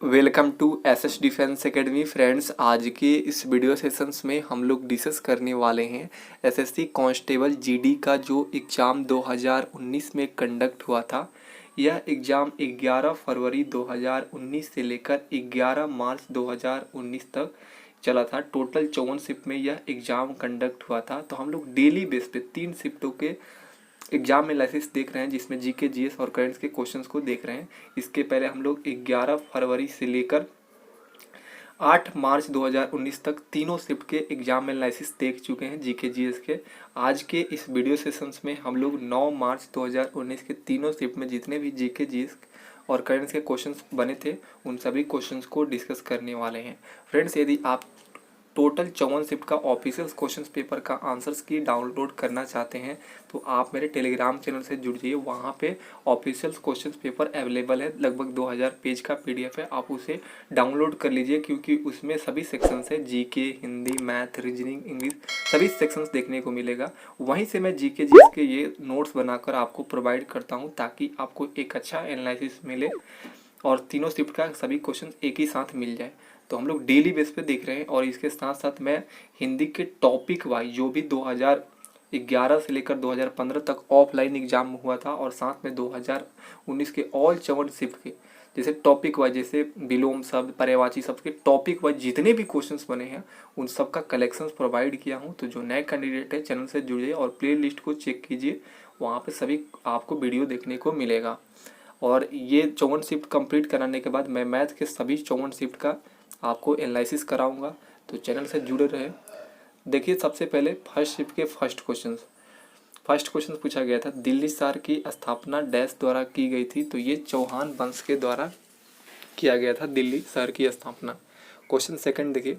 Welcome to SS defence academy friends. आज के इस वीडियो सेशंस में हम लोग डिस्कस करने वाले हैं एसएससी कांस्टेबल जीडी का जो एग्ज़ाम 2019 में कंडक्ट हुआ था। यह एग्ज़ाम 11 फरवरी 2019 से लेकर 11 मार्च 2019 तक चला था। टोटल 54 शिफ्ट में यह एग्ज़ाम कंडक्ट हुआ था। तो हम लोग डेली बेस पे 3 शिफ्टों के एग्जाम एनालिसिस देख रहे हैं, जिसमें जीके जीएस और करंट्स के क्वेश्चंस को देख रहे हैं। इसके पहले हम लोग 11 फरवरी से लेकर 8 मार्च 2019 तक तीनों शिफ्ट के एग्जाम एनालिसिस देख चुके हैं जीके जीएस के। आज के इस वीडियो सेशंस में हम लोग 9 मार्च 2019 के तीनों शिफ्ट में जितने भी जीके जीएस और करंट्स के क्वेश्चंस बने थे उन सभी क्वेश्चंस को डिस्कस करने वाले हैं। फ्रेंड्स, यदि आप टोटल 54 शिफ्ट का ऑफिशियल क्वेश्चन पेपर का आंसर्स की डाउनलोड करना चाहते हैं तो आप मेरे टेलीग्राम चैनल से जुड़ जाइए। वहाँ पे ऑफिशियल क्वेश्चन पेपर अवेलेबल है, लगभग 2000 पेज का पीडीएफ है। आप उसे डाउनलोड कर लीजिए क्योंकि उसमें सभी सेक्शंस है, GK, Hindi, math, reasoning, English, सभी सेक्शंस देखने को मिलेगा। वहीं से मैं जीके जीएस के ये नोट्स बनाकर आपको प्रोवाइड करता हूँ ताकि आपको एक अच्छा एनालिसिस मिले और तीनों शिफ्ट का सभी क्वेश्चन एक ही साथ मिल जाए। तो हम लोग डेली बेस पे देख रहे हैं और इसके साथ साथ मैं हिंदी के टॉपिक वाइज जो भी 2011 से लेकर 2015 तक ऑफलाइन एग्जाम हुआ था और साथ में 2019 के ऑल 54 शिफ्ट के जैसे टॉपिक वाइज, जैसे विलोम शब्द, पर्यायवाची शब्द के टॉपिक वाइज जितने भी क्वेश्चंस बने हैं उन सब का कलेक्शंस प्रोवाइड किया हूँ। तो जो नए कैंडिडेट है चैनल से जुड़िए और प्ले लिस्ट को चेक कीजिए, वहाँ पे सभी आपको वीडियो देखने को मिलेगा। और ये 54 शिफ्ट कंप्लीट कराने के बाद मैं मैथ के सभी 54 शिफ्ट का आपको एनालिसिस कराऊंगा, तो चैनल से जुड़े रहे। देखिए, सबसे पहले फर्स्ट शिफ्ट के फर्स्ट क्वेश्चन पूछा गया था, दिल्ली शहर की स्थापना डैश द्वारा की गई थी। तो ये चौहान वंश के द्वारा किया गया था दिल्ली शहर की स्थापना। क्वेश्चन सेकंड देखिए,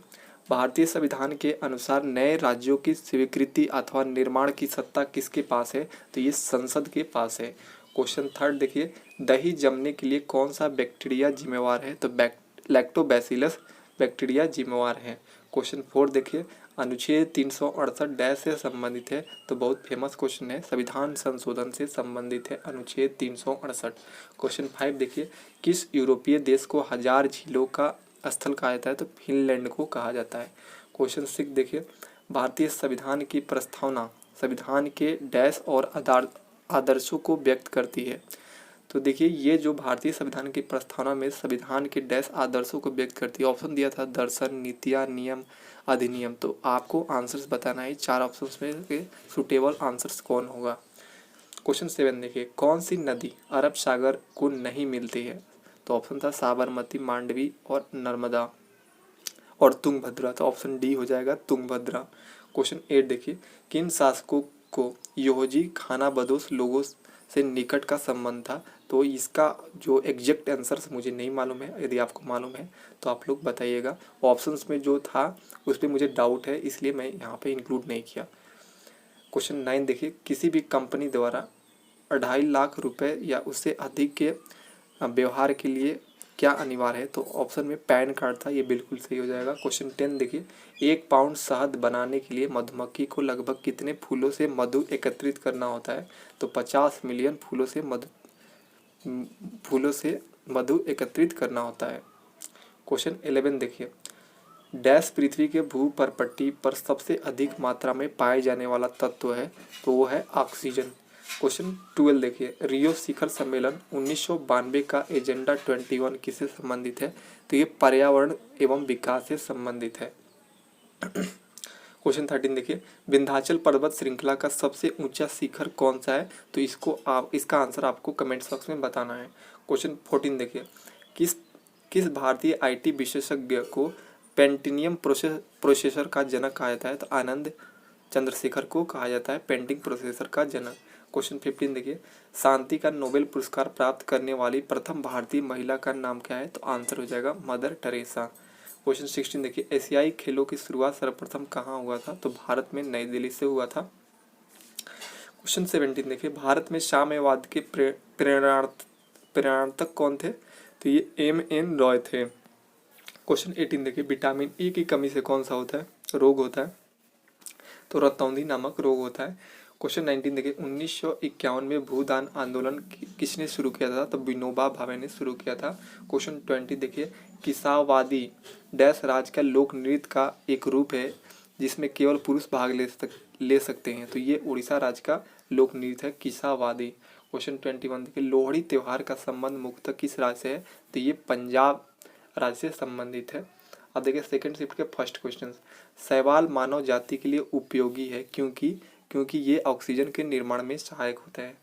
भारतीय संविधान के अनुसार नए राज्यों की स्वीकृति अथवा निर्माण की सत्ता किसके पास है? तो ये संसद के पास है। क्वेश्चन थर्ड देखिए, दही जमने के लिए कौन सा बैक्टीरिया जिम्मेवार है? तो लैक्टोबैसिलस बैक्टीरिया जिम्मेवार है। क्वेश्चन फोर देखिए, अनुच्छेद 368 डैश से संबंधित है। तो बहुत फेमस क्वेश्चन है, संविधान संशोधन से संबंधित है अनुच्छेद 368। क्वेश्चन फाइव देखिए, किस यूरोपीय देश को हजार झीलों का स्थल कहा जाता है? तो फिनलैंड को कहा जाता है। क्वेश्चन सिक्स देखिए, भारतीय संविधान की प्रस्तावना संविधान के डैश और आदर्शों को व्यक्त करती है। तो देखिए, ये जो भारतीय संविधान की प्रस्तावना में संविधान के डैश आदर्शों को व्यक्त करती है, ऑप्शन दिया था दर्शन, नीतियाँ, नियम, अधिनियम। तो आपको आंसर्स बताना है, 4 ऑप्शंस में के सुटेबल आंसर्स कौन होगा। क्वेश्चन सेवन देखिए, कौन सी नदी अरब सागर को नहीं मिलती है? तो ऑप्शन था साबरमती, मांडवी और नर्मदा और तुंगभद्रा। तो ऑप्शन डी हो जाएगा तुंगभद्रा। क्वेश्चन एट देखिए, किन शासकों को योहजी खानाबदोश लोगों से निकट का संबंध था? तो इसका जो एग्जैक्ट आंसर मुझे नहीं मालूम है, यदि आपको मालूम है तो आप लोग बताइएगा। ऑप्शंस में जो था उस पर मुझे डाउट है, इसलिए मैं यहाँ पे इंक्लूड नहीं किया। क्वेश्चन नाइन देखिए, किसी भी कंपनी द्वारा 2.5 लाख रुपए या उससे अधिक के व्यवहार के लिए क्या अनिवार्य है? तो ऑप्शन में पैन कार्ड था, ये बिल्कुल सही हो जाएगा। क्वेश्चन 10 देखिए, 1 पाउंड शहद बनाने के लिए मधुमक्खी को लगभग कितने फूलों से मधु एकत्रित करना होता है? तो 50 मिलियन फूलों से मधु एकत्रित करना होता है। क्वेश्चन 11 देखिए, डैश पृथ्वी के भूपर्पट्टी पर सबसे अधिक मात्रा में पाए जाने वाला तत्व है? तो वो है ऑक्सीजन। क्वेश्चन 12 देखिए, रियो शिखर सम्मेलन 1992 का एजेंडा 21 किससे संबंधित है? तो ये पर्यावरण एवं विकास से संबंधित है। क्वेश्चन 13 देखिए, विंध्याचल पर्वत श्रृंखला का सबसे ऊंचा शिखर कौन सा है? तो इसका आंसर आपको कमेंट बॉक्स में बताना है। क्वेश्चन 14 देखिए, किस भारतीय आईटी विशेषज्ञ को पेंटिनियम प्रोसेसर का जनक कहा जाता है? तो आनंद चंद्रशेखर को कहा जाता है पेंटिंग प्रोसेसर का जनक। क्वेश्चन 15 देखिए, शांति का नोबेल पुरस्कार प्राप्त करने वाली प्रथम भारतीय महिला का नाम क्या है? तो आंसर हो जाएगा मदर टेरेसा। क्वेश्चन 16 देखिए, एशियाई खेलों की शुरुआत सर्वप्रथम कहाँ हुआ था? तो भारत में नई दिल्ली से हुआ था। क्वेश्चन 17 देखिए, भारत में साम्यवाद के प्रेरणार्थक कौन थे? तो ये M.N. रॉय थे। क्वेश्चन 18 देखिए, विटामिन E की कमी से कौन सा होता है रोग होता है? तो रतौंधी नामक रोग होता है। क्वेश्चन 19 देखिए 1951 में भूदान आंदोलन किसने शुरू किया था? तो विनोबा भावे ने शुरू किया था। क्वेश्चन 20 देखिए किसावादी डैश राज का लोक नृत्य का एक रूप है जिसमें केवल पुरुष भाग ले सकते हैं। तो ये उड़ीसा राज्य का लोक नृत्य है किसावादी। क्वेश्चन 21 देखिए लोहड़ी त्योहार का संबंध मुख्यतः किस राज्य से है? तो ये पंजाब राज्य से संबंधित है। अब देखिए सेकंड शिफ्ट के फर्स्ट क्वेश्चन, शैवाल मानव जाति के लिए उपयोगी है क्योंकि ये ऑक्सीजन के निर्माण में सहायक होता है।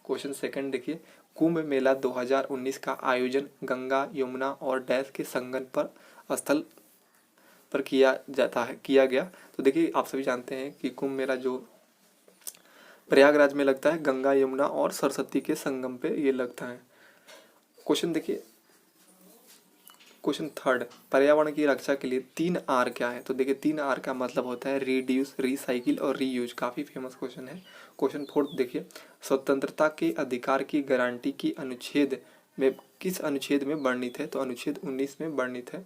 क्वेश्चन सेकंड देखिए कुंभ मेला 2019 का आयोजन गंगा यमुना और डैश के संगम पर स्थल पर किया गया। तो देखिए आप सभी जानते हैं कि कुंभ मेला जो प्रयागराज में लगता है, गंगा यमुना और सरस्वती के संगम पे ये लगता है। क्वेश्चन देखिए क्वेश्चन थर्ड, पर्यावरण की रक्षा के लिए 3 R क्या है? तो देखिए 3 R का मतलब होता है रिड्यूस, रिसाइकिल और रीयूज। काफ़ी फेमस क्वेश्चन है। क्वेश्चन फोर्थ देखिए स्वतंत्रता के अधिकार की गारंटी की अनुच्छेद में किस अनुच्छेद में वर्णित है? तो अनुच्छेद 19 में वर्णित है।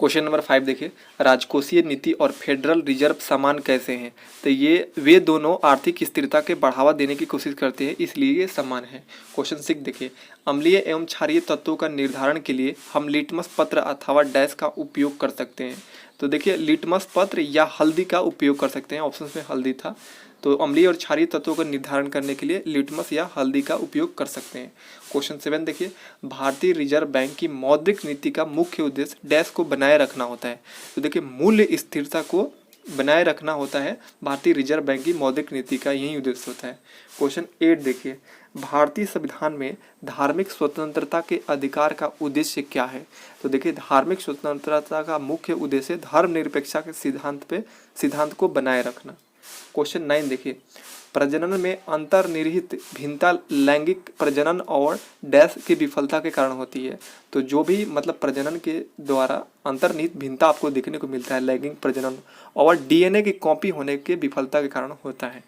क्वेश्चन नंबर 5 देखिए राजकोषीय नीति और फेडरल रिजर्व समान कैसे हैं? तो ये वे दोनों आर्थिक स्थिरता के बढ़ावा देने की कोशिश करते हैं, इसलिए ये समान है। क्वेश्चन 6 देखिए अम्लीय एवं क्षारीय तत्वों का निर्धारण के लिए हम लिटमस पत्र अथवा डैश का उपयोग कर सकते हैं। तो देखिए लिटमस पत्र या हल्दी का उपयोग कर सकते हैं, ऑप्शन में हल्दी था। तो अम्लीय और क्षारीय तत्वों का निर्धारण करने के लिए लिटमस या हल्दी का उपयोग कर सकते हैं। क्वेश्चन 7 देखिए भारतीय रिजर्व बैंक की मौद्रिक नीति का मुख्य उद्देश्य डैश को बनाए रखना होता है। तो देखिए मूल्य स्थिरता को बनाए रखना होता है, भारतीय रिजर्व बैंक की मौद्रिक नीति का यही उद्देश्य होता है। क्वेश्चन 8 देखिए भारतीय संविधान में धार्मिक स्वतंत्रता के अधिकार का उद्देश्य क्या है? तो देखिए धार्मिक स्वतंत्रता का मुख्य उद्देश्य धर्मनिरपेक्षता के सिद्धांत को बनाए रखना। क्वेश्चन 9 देखिए प्रजनन में अंतर्निहित भिन्नता लैंगिक प्रजनन और डैश की विफलता के कारण होती है। तो जो भी मतलब प्रजनन के द्वारा अंतर्निहित भिन्नता आपको देखने को मिलता है, लैंगिक प्रजनन और डीएनए की कॉपी होने के विफलता के कारण होता है,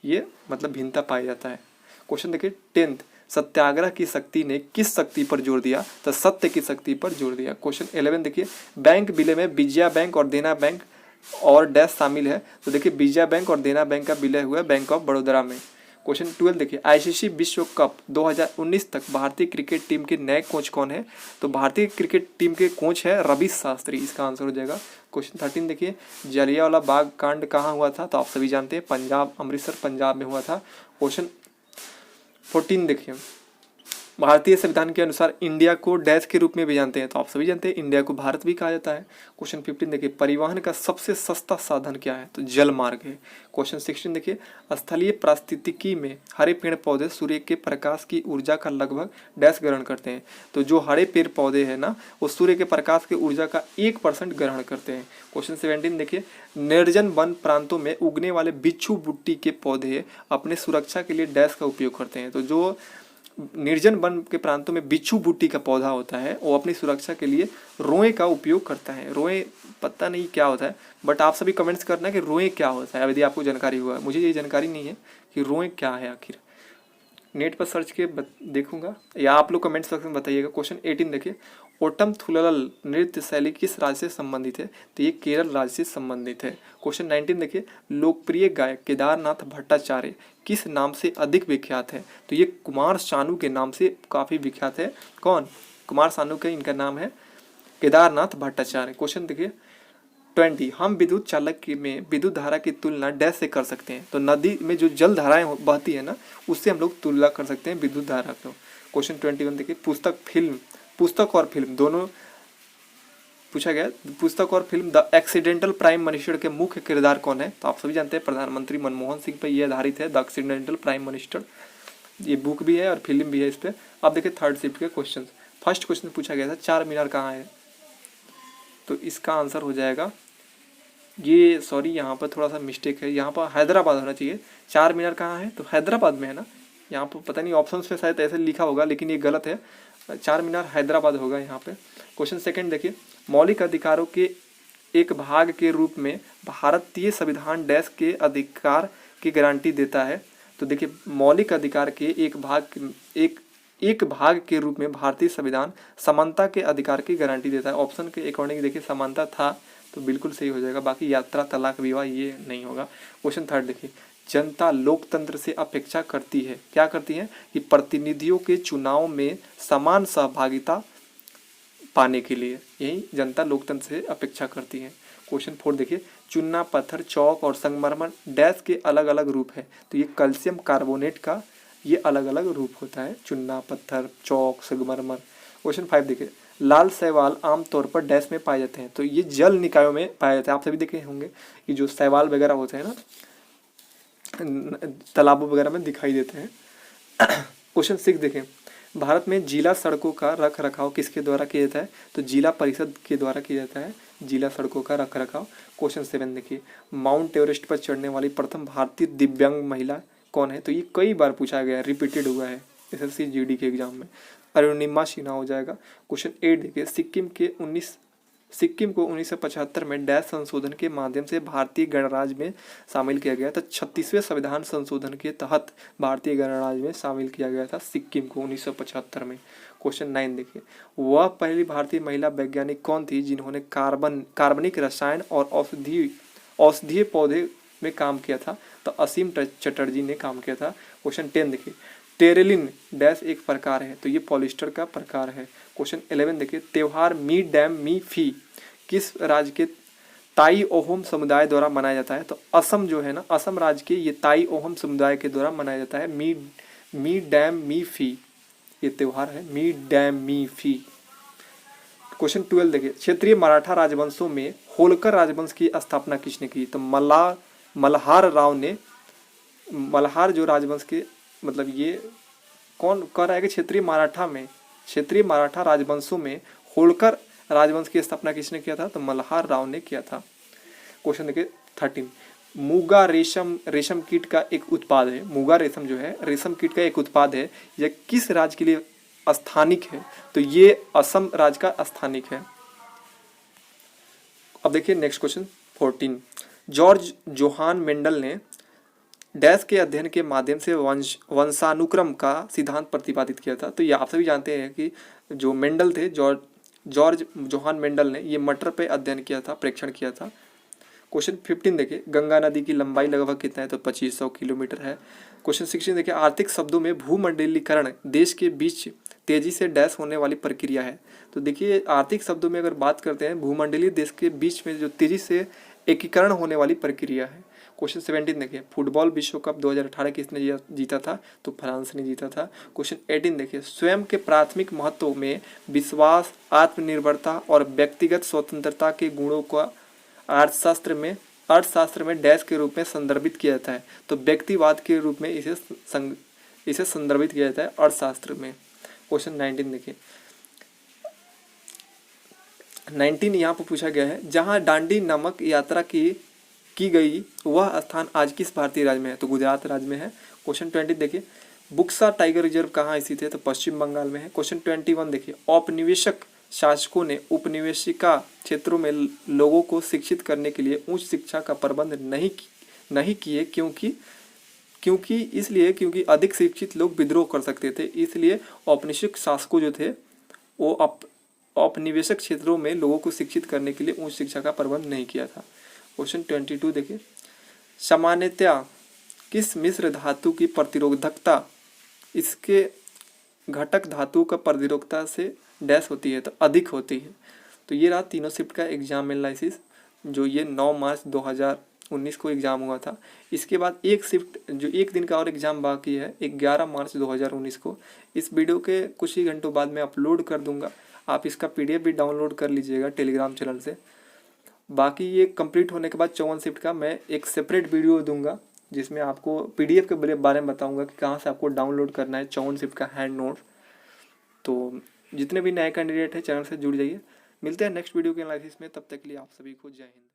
ये मतलब भिन्नता पाया जाता है। क्वेश्चन देखिए 10 सत्याग्रह की शक्ति ने किस शक्ति पर जोर दिया? तो सत्य की शक्ति पर जोर दिया। क्वेश्चन 11 देखिए बैंक विलय में विजया बैंक और देना बैंक और डैश शामिल है। तो देखिए विजया बैंक और देना बैंक का विलय हुआ बैंक ऑफ बड़ौदा में। क्वेश्चन 12 देखिए आईसीसी विश्व कप 2019 तक भारतीय क्रिकेट टीम के नए कोच कौन है? तो भारतीय क्रिकेट टीम के कोच है रवि शास्त्री, इसका आंसर हो जाएगा। क्वेश्चन 13 देखिए जलियांवाला बाग कांड कहाँ हुआ था? तो आप सभी जानते हैं पंजाब, अमृतसर पंजाब में हुआ था। क्वेश्चन 14 देखिए भारतीय संविधान के अनुसार इंडिया को डैश के रूप में भी जानते हैं। तो आप सभी जानते हैं इंडिया को भारत भी कहा जाता है। क्वेश्चन 15 देखिए परिवहन का सबसे सस्ता साधन क्या है? तो जल मार्ग है। क्वेश्चन 16 देखिए स्थलीय पारिस्थितिकी में हरे पेड़ पौधे सूर्य के प्रकाश की ऊर्जा का लगभग डैश ग्रहण करते हैं। तो जो हरे पेड़ पौधे हैं ना वो सूर्य के प्रकाश की ऊर्जा का 1% ग्रहण करते हैं। क्वेश्चन 17 देखिए निर्जन वन प्रांतों में उगने वाले बिच्छू बुट्टी के पौधे अपने सुरक्षा के लिए डैश का उपयोग करते हैं। तो जो निर्जन वन के प्रांतों में बिच्छू बूटी का पौधा होता है वो अपनी सुरक्षा के लिए रोए का उपयोग करता है। रोए पता नहीं क्या होता है, बट आप सभी कमेंट्स करना कि रोए क्या होता है यदि आपको जानकारी हुआ है। मुझे ये जानकारी नहीं है कि रोए क्या है, आखिर नेट पर सर्च के देखूंगा या आप लोग कमेंट्स सेक्शन में बताइएगा। क्वेश्चन 18 देखिए ओटम थुलल नृत्य शैली किस राज्य से संबंधित है? तो ये केरल राज्य से संबंधित है। क्वेश्चन 19 देखिए लोकप्रिय गायक केदारनाथ भट्टाचार्य किस नाम से अधिक विख्यात है? तो ये कुमार सानू के नाम से काफ़ी विख्यात है। कौन? कुमार सानू के इनका नाम है केदारनाथ भट्टाचार्य। क्वेश्चन देखिए 20 हम विद्युत चालक में विद्युत धारा की तुलना डैश से कर सकते हैं? तो नदी में जो जल धाराएं बहती है ना उससे हम लोग तुलना कर सकते हैं विद्युत धारा को। क्वेश्चन 21 देखिए पुस्तक और फिल्म दोनों पूछा गया। पुस्तक और film the accidental prime minister के मुख्य किरदार कौन है? तो आप सभी जानते हैं प्रधानमंत्री मनमोहन सिंह पर यह आधारित है द एक्सीडेंटल प्राइम मिनिस्टर। ये बुक भी है और फिल्म भी है इस पर। अब देखिए थर्ड शिफ्ट के क्वेश्चन। फर्स्ट क्वेश्चन पूछा गया था चार मीनार कहाँ है? तो इसका आंसर हो जाएगा ये, सॉरी यहाँ पर थोड़ा सा मिस्टेक है, यहाँ पर हैदराबाद होना चाहिए। चार मीनार कहाँ है? तो हैदराबाद में है ना। यहाँ पर पता नहीं ऑप्शंस में शायद ऐसे लिखा होगा लेकिन ये गलत है, चार मीनार हैदराबाद होगा यहाँ पे। क्वेश्चन सेकंड देखिए मौलिक अधिकारों के एक भाग के रूप में भारतीय संविधान डैश के अधिकार की गारंटी देता है। तो देखिए मौलिक अधिकार के एक भाग के रूप में भारतीय संविधान समानता के अधिकार की गारंटी देता है। ऑप्शन के अकॉर्डिंग देखिए समानता था तो बिल्कुल सही हो जाएगा, बाकी यात्रा तलाक विवाह ये नहीं होगा। क्वेश्चन थर्ड देखिए जनता लोकतंत्र से अपेक्षा करती है? क्या करती है? कि प्रतिनिधियों के चुनाव में समान सहभागिता पाने के लिए, यही जनता लोकतंत्र से अपेक्षा करती है। क्वेश्चन 4 देखिए, चूना, पत्थर, चौक और संगमरमर डैश के अलग अलग रूप है। तो ये कैल्शियम कार्बोनेट का ये अलग अलग रूप होता है, चूना, पत्थर, चौक, संगमरमर। क्वेश्चन 5 देखिए, लाल शैवाल आमतौर पर डैश में पाए जाते हैं। तो ये जल निकायों में पाए जाते हैं। आप सभी देखे होंगे कि जो शैवाल वगैरह होते हैं ना, तालाबों वगैरह में दिखाई देते हैं। क्वेश्चन 6 देखें, भारत में जिला सड़कों का रख रखाव किसके द्वारा किया जाता है? तो जिला परिषद के द्वारा किया जाता है जिला सड़कों का रख रखाव। क्वेश्चन 7 देखिए, माउंट एवरेस्ट पर चढ़ने वाली प्रथम भारतीय दिव्यांग महिला कौन है? तो ये कई बार पूछा गया है, रिपीटेड हुआ है SSC GD के एग्जाम में। अरुणिमा सिन्हा हो जाएगा। क्वेश्चन 8 देखिए, सिक्किम को 1975 में डैश संशोधन के माध्यम से भारतीय गणराज्य में शामिल किया गया। तो 36वें संविधान संशोधन के तहत भारतीय गणराज्य में शामिल किया गया था सिक्किम को 1975 में। क्वेश्चन 9 देखिए, वह पहली भारतीय महिला वैज्ञानिक कौन थी जिन्होंने कार्बनिक रसायन और औषधीय पौधे में काम किया था? तो असीम चटर्जी ने काम किया था। क्वेश्चन 10 देखिए, टेरेलिन डैश एक प्रकार है। तो ये पॉलिस्टर का प्रकार है। क्वेश्चन 11 देखिए, त्योहार मी डैम मी फी किस राज्य के ताई ओहम समुदाय द्वारा मनाया जाता है? तो असम जो है ना, असम राज्य के ये ताई ओहम समुदाय के द्वारा मनाया जाता है। मी डैम मी फी ये त्योहार है, मी डैम मी फी। क्वेश्चन 12 देखिए, क्षेत्रीय मराठा राजवंशों में होलकर राजवंश की स्थापना किसने की? तो मल्हार राव ने। मल्हार जो राजवंश के मतलब ये कौन कह रहा है कि क्षेत्रीय मराठा राजवंशों में होलकर राजवंश की स्थापना किसने किया था? तो मल्हार राव ने किया था। क्वेश्चन देखिए 13, मूगा रेशम कीट का एक उत्पाद है। मूगा रेशम जो है रेशम कीट का एक उत्पाद है। यह किस राज्य के लिए स्थानिक है? तो ये असम राज्य का स्थानिक है। अब देखिए next question 14, George Johan Mendel ने डैश के अध्ययन के माध्यम से वंशानुक्रम का सिद्धांत प्रतिपादित किया था। तो ये आप सभी जानते हैं कि जो मेंडल थे, जॉर्ज जोहान मेंडल ने ये मटर पे अध्ययन किया था, परीक्षण किया था। क्वेश्चन 15 देखिए, गंगा नदी की लंबाई लगभग कितना है? तो 2500 किलोमीटर है। क्वेश्चन 16 देखिए, आर्थिक शब्दों में भूमंडलीकरण देश के बीच तेजी से डैश होने वाली प्रक्रिया है। तो देखिए आर्थिक शब्दों में अगर बात करते हैं, भूमंडलीय देश के बीच में जो तेजी से एकीकरण होने वाली प्रक्रिया है। क्वेश्चन 17 देखिए, फुटबॉल विश्व कप 2018 किसने जीता था? तो फ्रांस ने जीता था। क्वेश्चन 18 देखिए, स्वयं के प्राथमिक महत्व में विश्वास, आत्मनिर्भरता और व्यक्तिगत स्वतंत्रता के गुणों का अर्थशास्त्र में डैश के रूप में संदर्भित किया जाता है। तो व्यक्तिवाद के रूप में इसे संदर्भित किया जाता है अर्थशास्त्र में। क्वेश्चन 19 देखिए, 19 यहाँ पर पूछा गया है, जहाँ दांडी नामक यात्रा की गई वह स्थान आज किस भारतीय राज्य में है? तो गुजरात राज्य में है। क्वेश्चन 20 देखिए, बुक्सा टाइगर रिजर्व कहाँ स्थित है? तो पश्चिम बंगाल में है। क्वेश्चन 21 देखिए, औपनिवेशिक शासकों ने उपनिवेशिका क्षेत्रों में लोगों को शिक्षित करने के लिए उच्च शिक्षा का प्रबंध नहीं किए क्योंकि अधिक शिक्षित लोग विद्रोह कर सकते थे। इसलिए औपनिवेशिक शासकों जो थे वो औपनिवेशिक क्षेत्रों में लोगों को शिक्षित करने के लिए उच्च शिक्षा का प्रबंध नहीं किया था। क्वेश्चन 22 देखिए, सामान्यतया किस मिश्र धातु की प्रतिरोधकता इसके घटक धातु का प्रतिरोधकता से डैश होती है? तो अधिक होती है। तो ये रहा तीनों शिफ्ट का एग्जाम एनालिसिस, जो ये 9 मार्च 2019 को एग्ज़ाम हुआ था। इसके बाद एक शिफ्ट जो एक दिन का और एग्ज़ाम बाकी है 11 मार्च 2019 को। इस वीडियो के कुछ ही घंटों बाद मैं अपलोड कर दूंगा, आप इसका PDF भी डाउनलोड कर लीजिएगा टेलीग्राम चैनल से। बाकी ये कंप्लीट होने के बाद 54 शिफ्ट का मैं एक सेपरेट वीडियो दूंगा जिसमें आपको PDF के बारे में बताऊंगा कि कहाँ से आपको डाउनलोड करना है 54 शिफ्ट का हैंड नोट। तो जितने भी नए कैंडिडेट हैं चैनल से जुड़ जाइए। मिलते हैं नेक्स्ट वीडियो के एनालिसिस में, तब तक के लिए आप सभी को जय हिंद।